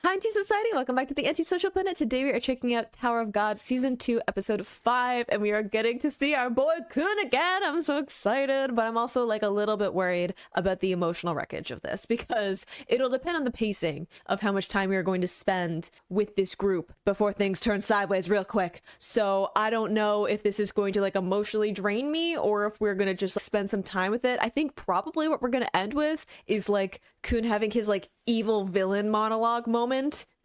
Hi, Anti Society. Welcome back to the Antisocial Planet. Today we are checking out Tower of God Season 2, Episode 5, and we are getting to see our boy Khun again. I'm so excited, but I'm also like a little bit worried about the emotional wreckage of this because it'll depend on the pacing of how much time we are going to spend with this group before things turn sideways real quick. So I don't know if this is going to like emotionally drain me or if we're going to just like, spend some time with it. I think probably what we're going to end with is like Khun having his like evil villain monologue moment.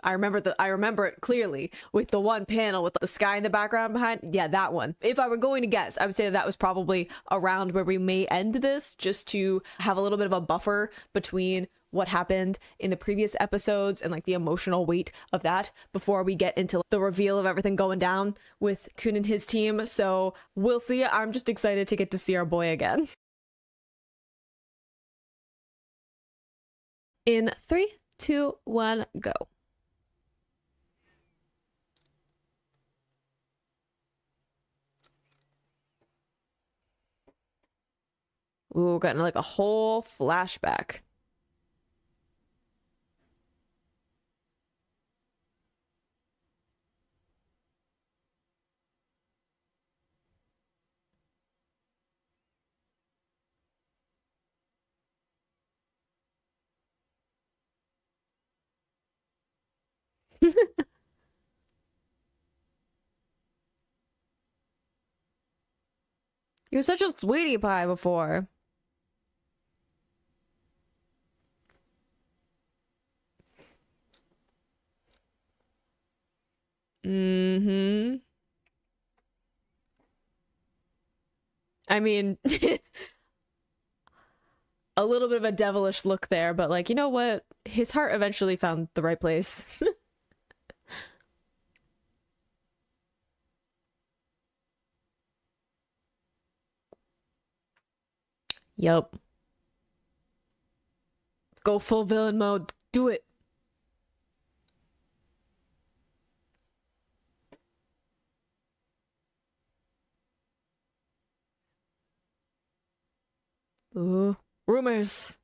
I remember it clearly with the one panel with the sky in the background behind. Yeah, that one. If I were going to guess, I would say that was probably around where we may end this, just to have a little bit of a buffer between what happened in the previous episodes and like the emotional weight of that before we get into the reveal of everything going down with Khun and his team. So we'll see. I'm just excited to get to see our boy again. In 3, 2, 1, go. Ooh, getting like a whole flashback. You were such a sweetie pie before. Mm-hmm. I mean, a little bit of a devilish look there, but like, you know what? His heart eventually found the right place. Yup. Go full villain mode. Do it. Ooh. Rumors.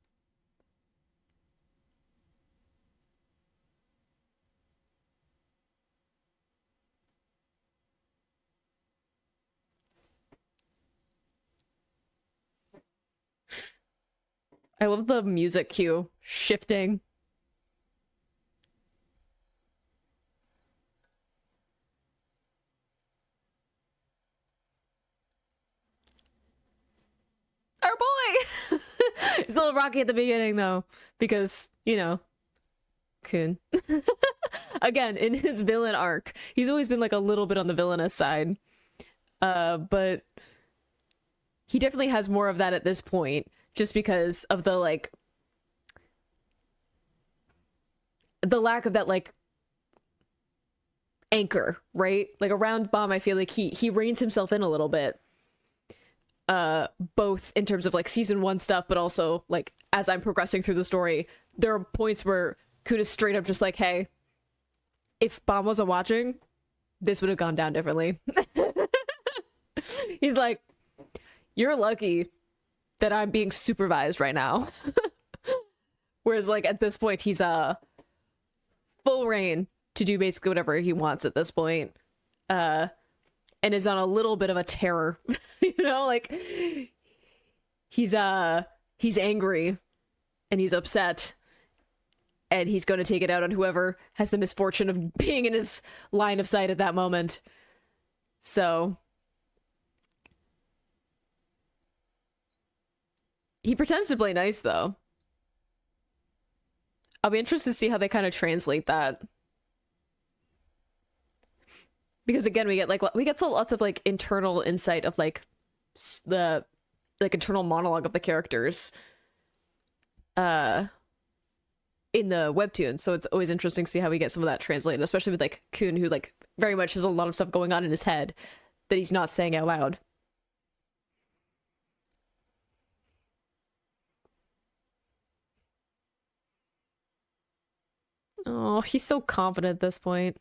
I love the music cue shifting. Our boy! He's a little rocky at the beginning though, because, you know, Khun. Again, in his villain arc, he's always been like a little bit on the villainous side. But he definitely has more of that at this point, just because of the like the lack of that like anchor, right? Like around Bomb, I feel like he reins himself in a little bit. Both in terms of like season 1 stuff, but also like as I'm progressing through the story, there are points where Kuda's straight up just like, hey, if Bomb wasn't watching, this would have gone down differently. He's like, you're lucky that I'm being supervised right now. Whereas like at this point, he's full reign to do basically whatever he wants at this point. And is on a little bit of a terror. You know, like he's angry and he's upset and he's going to take it out on whoever has the misfortune of being in his line of sight at that moment. So he pretends to play nice though. I'll be interested to see how they kind of translate that. Because again, we get so lots of like internal insight of like the like internal monologue of the characters in the webtoon. So it's always interesting to see how we get some of that translated, especially with like Khun, who like very much has a lot of stuff going on in his head that he's not saying out loud. Oh, he's so confident at this point.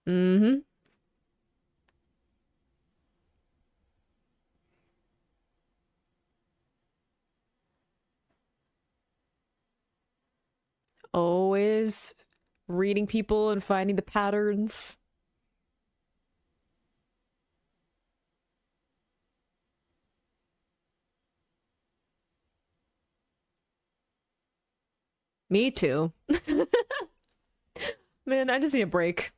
Mm-hmm. Always reading people and finding the patterns. Me too. Man, I just need a break.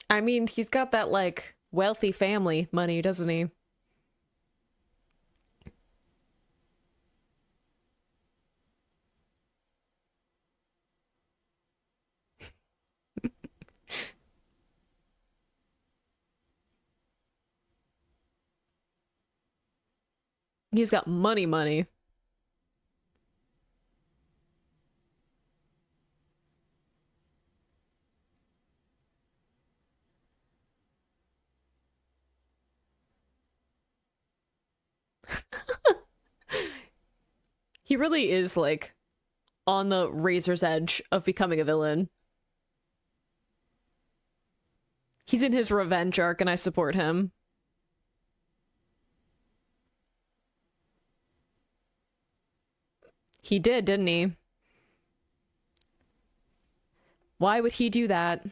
I mean, he's got that like wealthy family money, doesn't he? He's got money, money. He really is like on the razor's edge of becoming a villain. He's in his revenge arc, and I support him. He did, didn't he? Why would he do that?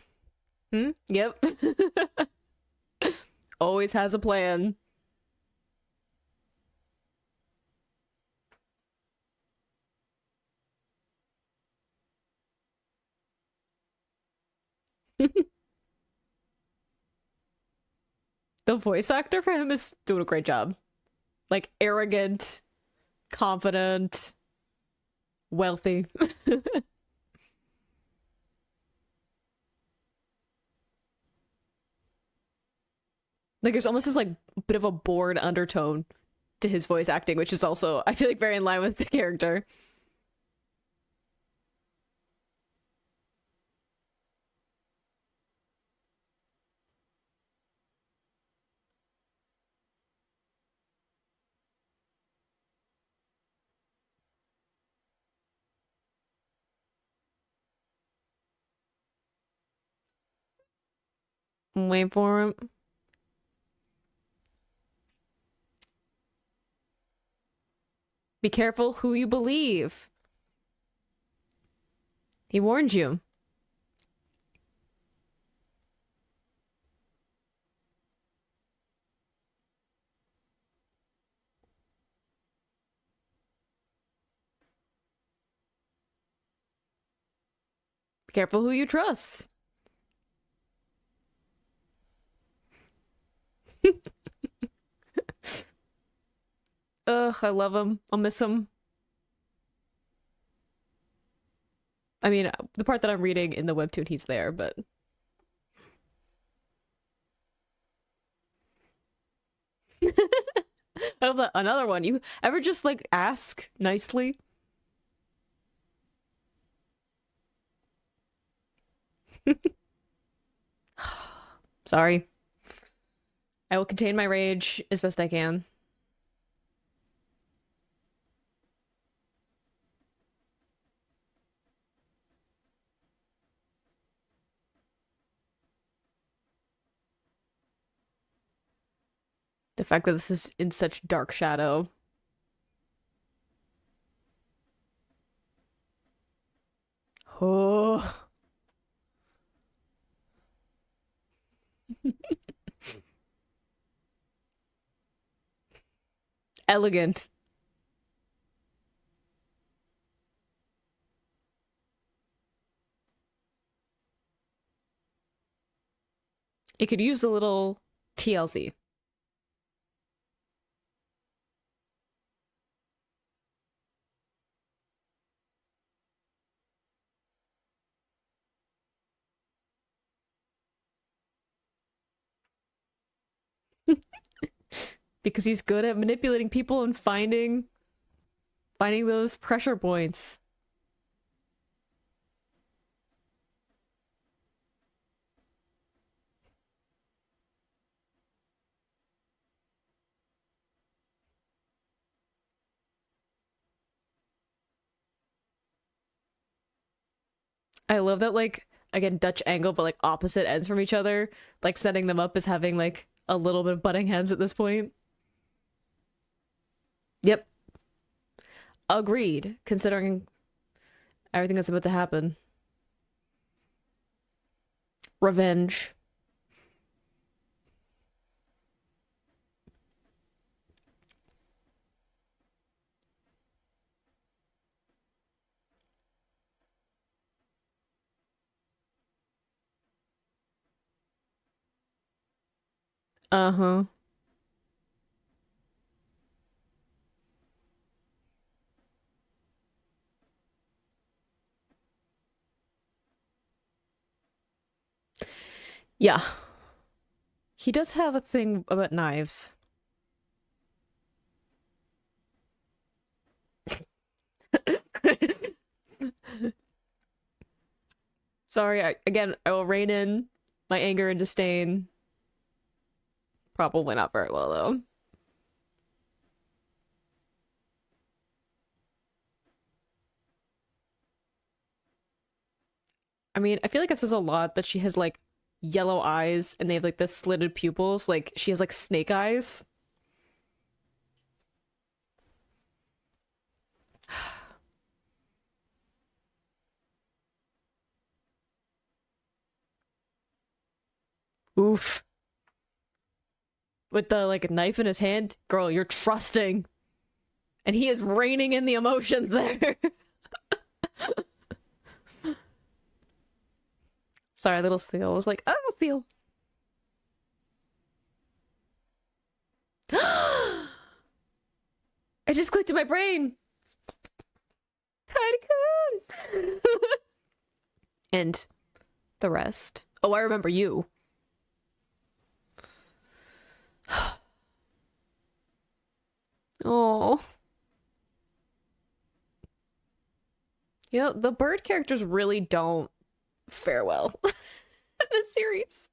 Hmm? Yep. Always has a plan. The voice actor for him is doing a great job. Like arrogant, confident, wealthy. Like there's almost this like bit of a bored undertone to his voice acting, which is also I feel like very in line with the character. Wait for him. Be careful who you believe. He warned you. Be careful who you trust. Ugh, I love him. I'll miss him. I mean, the part that I'm reading in the webtoon, he's there, but I love that. Another one. You ever just like ask nicely? Sorry. I will contain my rage as best I can. The fact that this is in such dark shadow. Oh, elegant. It could use a little TLC. Because he's good at manipulating people and finding those pressure points. I love that like again, Dutch angle, but like opposite ends from each other, like setting them up as having like a little bit of butting heads at this point. Yep. Agreed, considering everything that's about to happen. Revenge. Uh-huh. Yeah. He does have a thing about knives. Sorry, again, I will rein in my anger and disdain. Probably not very well, though. I mean, I feel like it says a lot that she has like yellow eyes and they have like the slitted pupils. Like she has like snake eyes. Oof. With the like knife in his hand, girl, you're trusting. And he is reining in the emotions there. Sorry, little Seal was like, oh, Seal. It just clicked in my brain. Tycoon. And the rest. Oh, I remember you. Oh. You know, the bird characters really don't fare well in this series.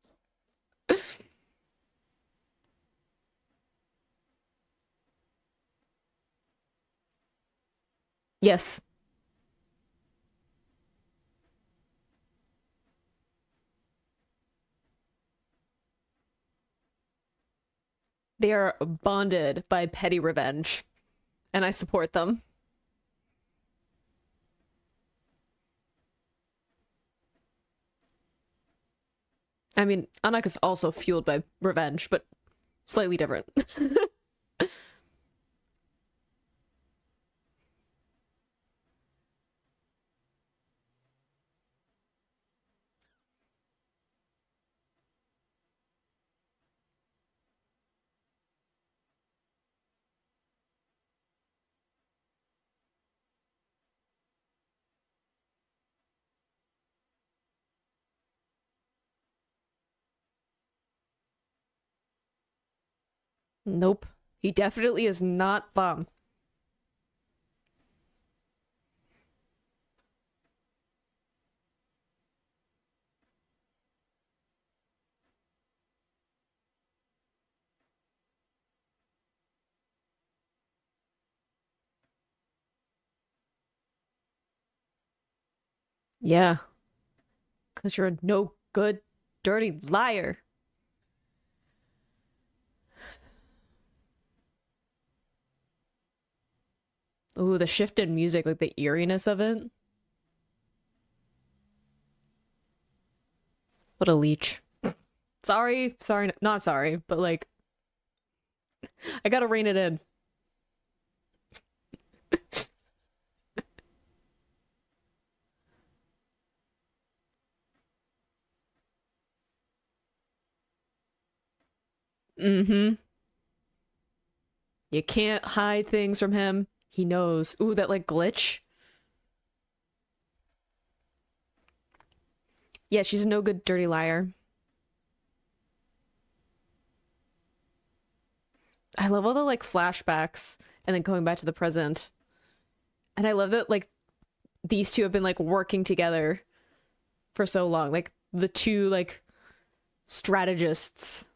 Yes, they are bonded by petty revenge, and I support them. I mean, Anak is also fueled by revenge, but slightly different. Nope. He definitely is not Bum. Yeah, because you're a no good, dirty liar. Ooh, the shift in music, like the eeriness of it. What a leech. Sorry, sorry, not sorry, but like, I gotta rein it in. Mm-hmm. You can't hide things from him. He knows. Ooh, that like glitch. Yeah, she's no good dirty liar. I love all the like flashbacks and then going back to the present. And I love that like these two have been like working together for so long. Like the two like strategists.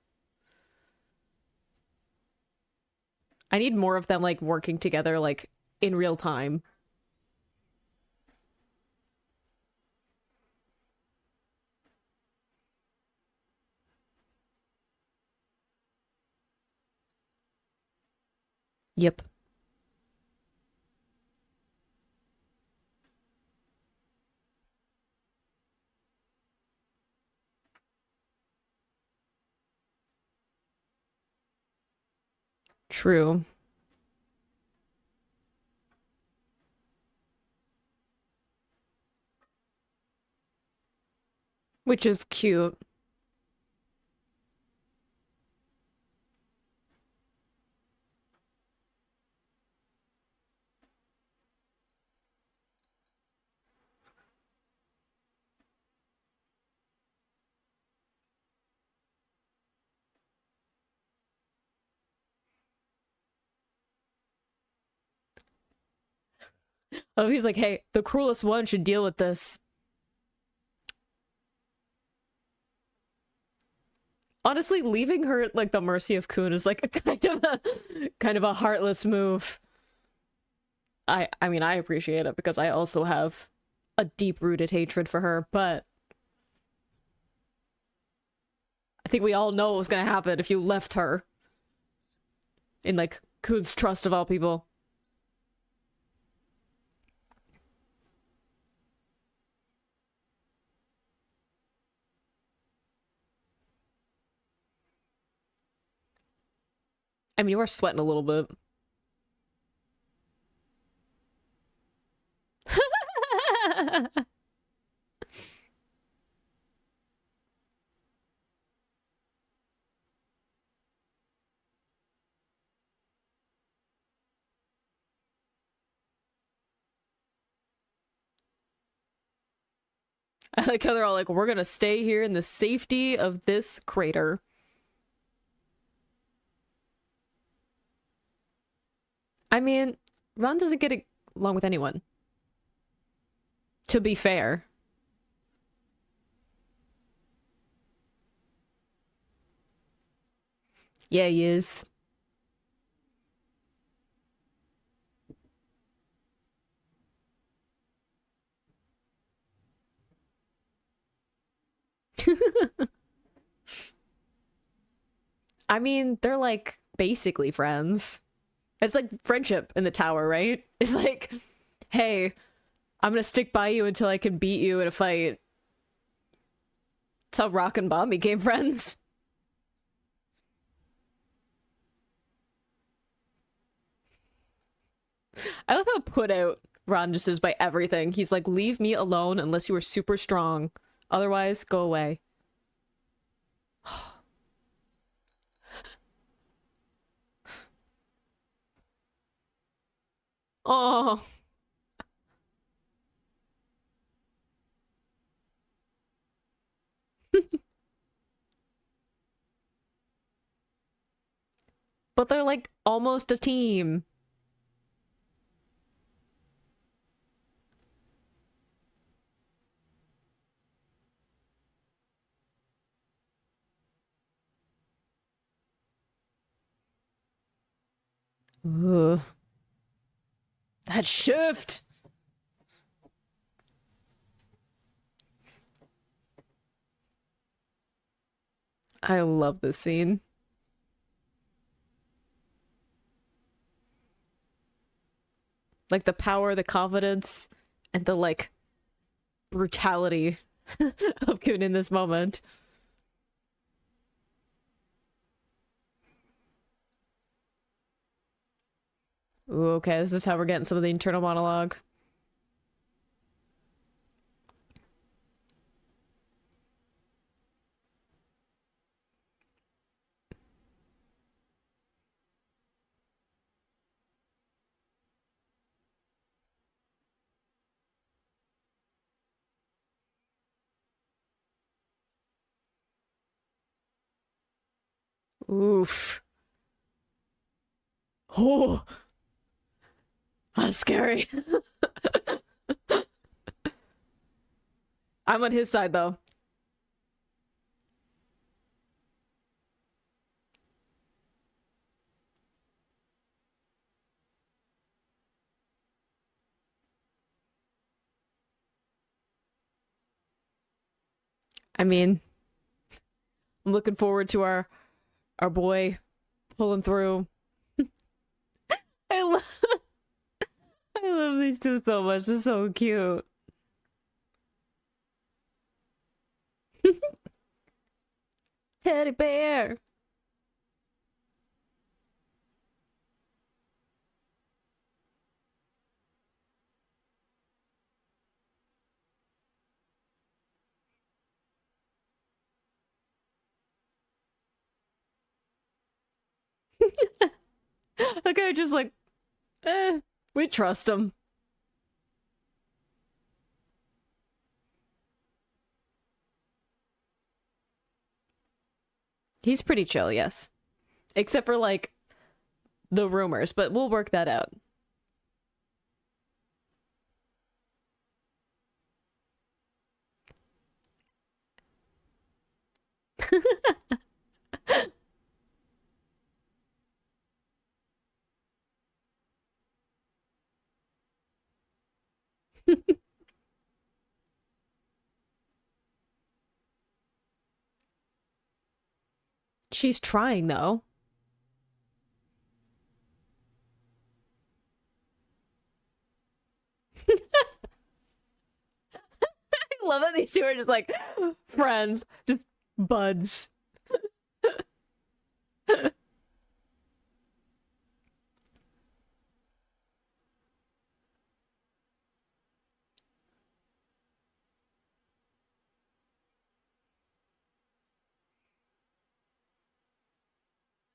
I need more of them like working together like in real time. Yep. True. Which is cute. Oh, he's like, hey, the cruelest one should deal with this. Honestly, leaving her at like the mercy of Khun is like a kind of a heartless move. I mean, I appreciate it because I also have a deep-rooted hatred for her, but I think we all know what was gonna happen if you left her in like Khun's trust of all people. I mean, you are sweating a little bit. I like how they're all like, we're gonna stay here in the safety of this crater. I mean, Ron doesn't get along with anyone. To be fair. Yeah, he is. I mean, they're like basically friends. It's like friendship in the tower, right? It's like, hey, I'm gonna stick by you until I can beat you in a fight. That's how Rock and Bomb became friends. I love how put out Ron just is by everything. He's like, leave me alone unless you are super strong. Otherwise, go away. Oh, but they're like almost a team. Ugh. That shift. I love this scene. Like the power, the confidence, and the like brutality of Khun in this moment. Ooh, okay, this is how we're getting some of the internal monologue. Oof. Oh, that's scary. I'm on his side though. I mean, I'm looking forward to our boy pulling through. love these two so much. They're so cute. Teddy bear. That guy just like, we trust him. He's pretty chill, yes. Except for like the rumors, but we'll work that out. She's trying though. I love that these two are just like friends, just buds.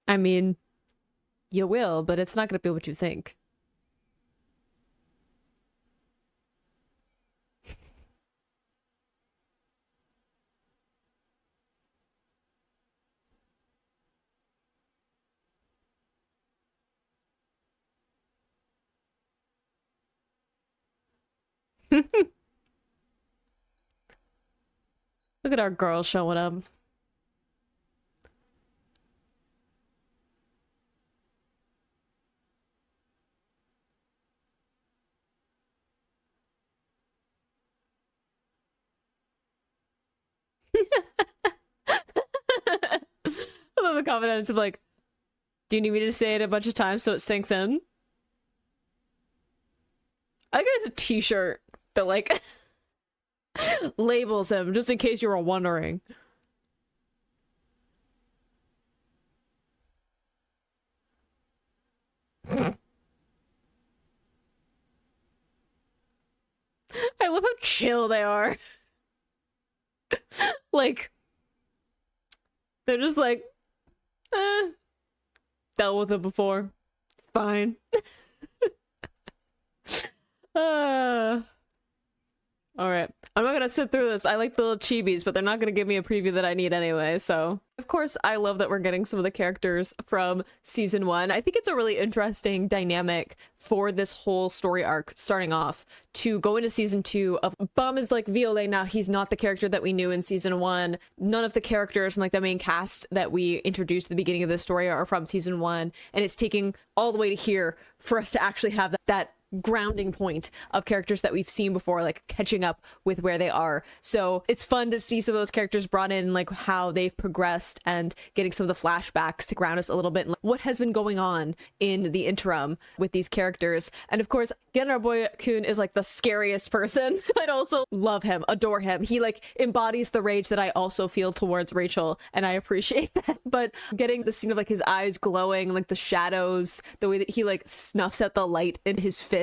I mean, you will, but it's not gonna be what you think. Look at our girl showing up. I love the confidence of like, do you need me to say it a bunch of times so it sinks in? I think it's a t-shirt that like labels him, just in case you were wondering. I love how chill they are. Like, they're just like, dealt with it before. Fine. uh All right. I'm not gonna sit through this. I like the little chibis, but they're not gonna give me a preview that I need anyway, so. Of course, I love that we're getting some of the characters from season 1. I think it's a really interesting dynamic for this whole story arc starting off to go into season 2 of Bum is like Violet now. He's not the character that we knew in season 1. None of the characters and like the main cast that we introduced at the beginning of this story are from season 1. And it's taking all the way to here for us to actually have that grounding point of characters that we've seen before, like catching up with where they are. So it's fun to see some of those characters brought in, like how they've progressed and getting some of the flashbacks to ground us a little bit in like, what has been going on in the interim with these characters. And of course, again, our boy Khun is like the scariest person. I'd also love him, adore him. He like embodies the rage that I also feel towards Rachel, and I appreciate that. But getting the scene of like his eyes glowing, like the shadows, the way that he like snuffs out the light in his fist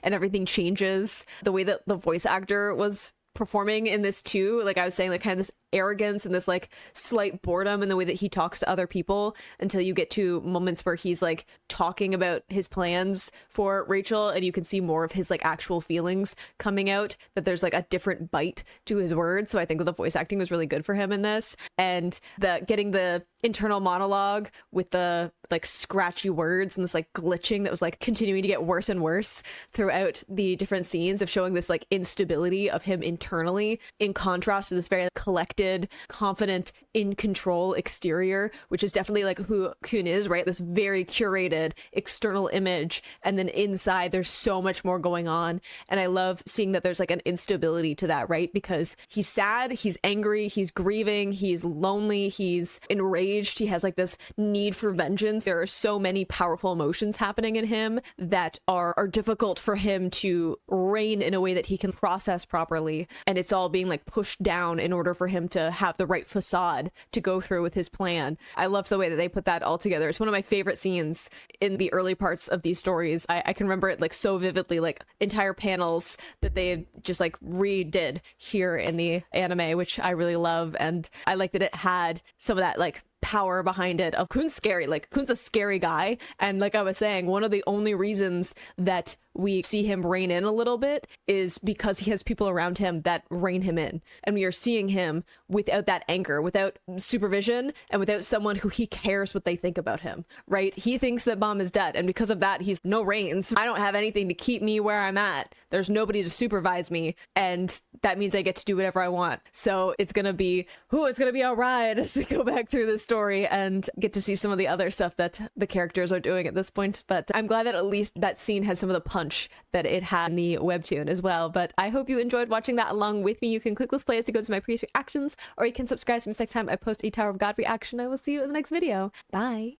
and everything changes, the way that the voice actor was performing in this too, like I was saying, like kind of this arrogance and this like slight boredom in the way that he talks to other people until you get to moments where he's like talking about his plans for Rachel and you can see more of his like actual feelings coming out, that there's like a different bite to his words. So I think that the voice acting was really good for him in this, and the getting the internal monologue with the like scratchy words and this like glitching that was like continuing to get worse and worse throughout the different scenes of showing this like instability of him internally in contrast to this very like, collected collected, confident, in control exterior, which is definitely like who Khun is, right? This very curated external image, and then inside there's so much more going on. And I love seeing that there's like an instability to that, right? Because he's sad, he's angry, he's grieving, he's lonely, he's enraged, he has like this need for vengeance. There are so many powerful emotions happening in him that are difficult for him to rein in a way that he can process properly, and it's all being like pushed down in order for him to have the right facade to go through with his plan. I love the way that they put that all together. It's one of my favorite scenes in the early parts of these stories. I can remember it like so vividly, like entire panels that they just like redid here in the anime, which I really love. And I like that it had some of that like power behind it of Khun's scary. Like Khun's a scary guy, and like I was saying, one of the only reasons that we see him rein in a little bit is because he has people around him that rein him in, and we are seeing him without that anchor, without supervision, and without someone who he cares what they think about him, right? He thinks that Mom is dead, and because of that he's no reins. I don't have anything to keep me where I'm at. There's nobody to supervise me, and that means I get to do whatever I want. So it's gonna be a ride as we go back through this story and get to see some of the other stuff that the characters are doing at this point. But I'm glad that at least that scene had some of the punch that it had in the webtoon as well. But I hope you enjoyed watching that along with me. You can click this playlist to go to my previous reactions, or you can subscribe to me next time I post a Tower of God reaction. I will see you in the next video. Bye.